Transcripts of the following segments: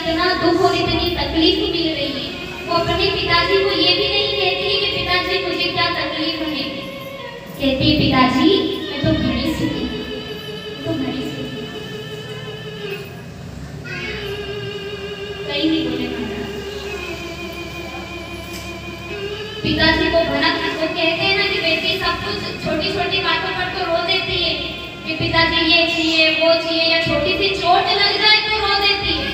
इतना दुख और इतनी तकलीफ मिल रही है, वो अपने पिताजी को ये भी नहीं कहती है कि पिताजी मुझे क्या तकलीफ है। कहती है पिताजी मैं तो घड़ी सुखी, तो घड़ी सुखी। कहीं नहीं बोले महाराज। पिताजी को भनक वो कहते हैं ना कि बेटी सब कुछ छोटी छोटी बातों पर तो रो देती है कि पिताजी ये चाहिए वो चाहिए, या छोटी सी चोट लग जाए तो रो देती है।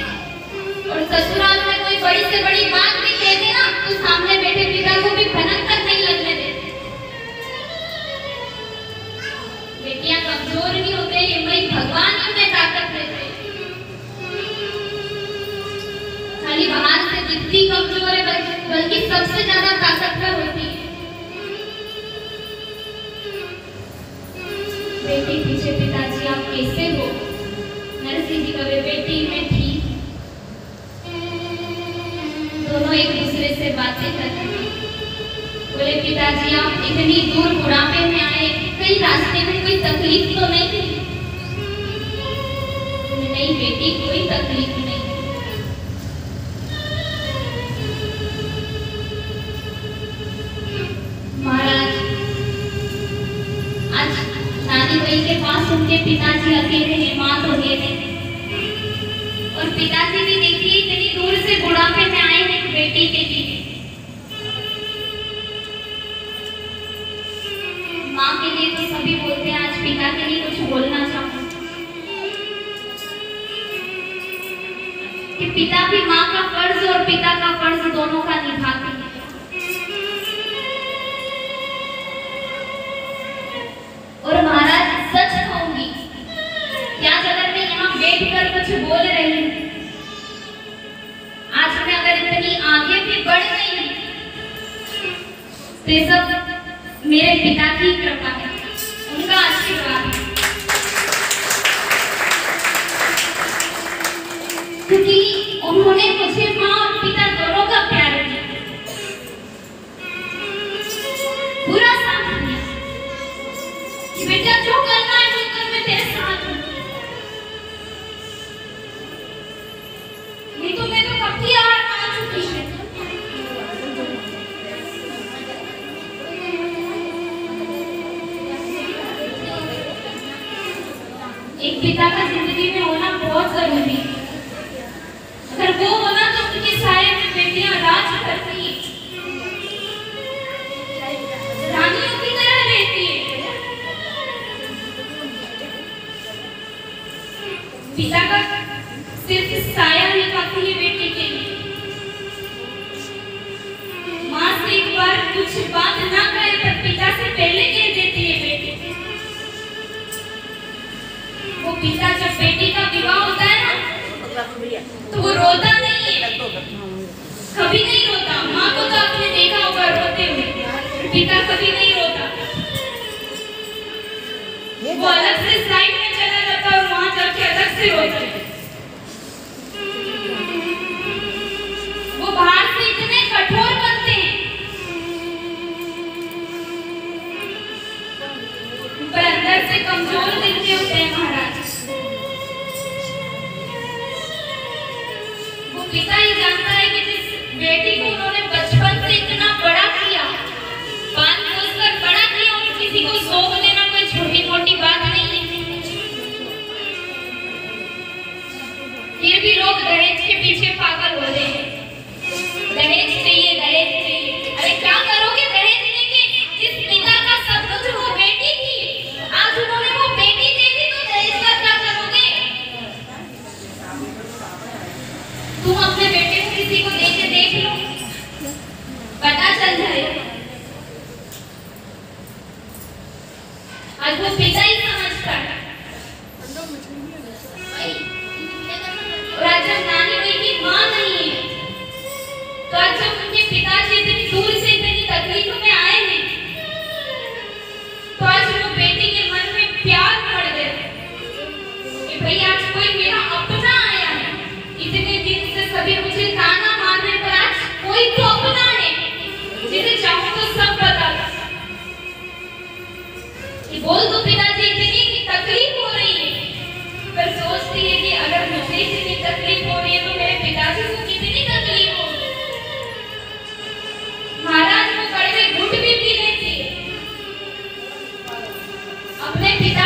और ससुराल में कोई बड़ी से बड़ी बात भी कह दे ना तो सामने बैठे पिता को भी भनक तक नहीं लगने देते। बेटियां कमजोर नहीं होते, ये भाई भगवान उन्हें ताकत देते। खाली बाहर से दिखती कमजोर है बल्कि सबसे ज्यादा ताकतवर होती है। बेटी पीछे पिताजी आप कैसे हो? नरसिंह जी कहे बेटी मैं ठीक। दोनों एक दूसरे से बातें करते हैं। बोले पिताजी आप इतनी दूर बुढ़ापे में आए, कहीं रास्ते में कोई तकलीफ तो नहीं थी? नहीं बेटी कोई तकलीफ नहीं। महाराज आज नानी भाई के पास उनके पिताजी अकेले हैं, माँ तो है नहीं। और पिताजी भी देखिए इतनी दूर से बुढ़ापे में आए हैं बेटी के लिए। माँ के लिए तो सभी बोलते हैं, आज पिता के लिए कुछ बोलना चाहूँ कि पिता भी माँ का फर्ज और पिता का फर्ज दोनों का निभाते हैं। और महाराज सच कहूंगी, क्या अगर मैं यहाँ बैठकर कुछ बोल रही हूँ, आज मैं अगर इतनी आगे भी बढ़ गई तो सब मेरे पिता की कृपा है, उनका आशीर्वाद है। क्योंकि उन्होंने मुझे माँ और पिता दोनों का प्यार दिया, पूरा साथ दिया कि बेटा जो करना है वो कर, मैं तेरे साथ हूँ। नहीं तो मैं तो कब की हार मान चुकी है। एक पिता का जिंदगी में होना बहुत जरूरी है। अगर वो होना तो उनके साये में बेटियां राज करती है, रानियों की तरह रहती है। पिता का सिर्फ साया ही काफी है बेटी के लिए। माँ से एक बार कुछ बात ना करे पर पिता से पहले कह देती है बेटी। वो पिता जब बेटी का विवाह होता है ना तो वो रोता नहीं है, कभी नहीं रोता। माँ को तो आपने देखा होगा रोते हुए, पिता कभी नहीं रोता। वो अलग से साइड में चला जाता और वहां जाके अलग से रोता है। वो बाहर से इतने कठोर बनते हैं पर अंदर से कमजोर दिल के होते हैं महाराज। वो पिता ही जानता है कि जिस बेटी को उन्होंने बचपन से इतना बड़ा किया, पाल पोस कर बड़ा किया, और किसी को सौंप देना कोई छोटी मोटी बात नहीं है। फिर भी लोग दहेज के पीछे पागल हो रहे हैं। दहेज चाहिए, दहेज चाहिए। अरे क्या करोगे दहेज लेके? जिस पिता का सब कुछ वो बेटी थी, आज उन्होंने वो बेटी दे दी तो दहेज का क्या करोगे? तुम अपने बेटे को किसी को देके देख लो, पता चल जाएगा। आज वो पिता ही समझता है। और आज जब नानी भाई की माँ नहीं है तो आज जब उनके पिताजी इतनी दूर से इतनी तकलीफ में आए हैं तो आज वो बेटी के मन में प्यार बढ़ गया कि भाई आज कोई मेरा अपना आया है। इतने दिन से सभी मुझे ताना मारने पर आज कोई तो अपना है जिसे चाहूं तो सब बता दो। बोल तो पिताजी इतनी तकलीफ हो रही है पर सोचती है कि अगर मुझे इतनी तकलीफ हो रही है तो मेरे पिता अपने पिता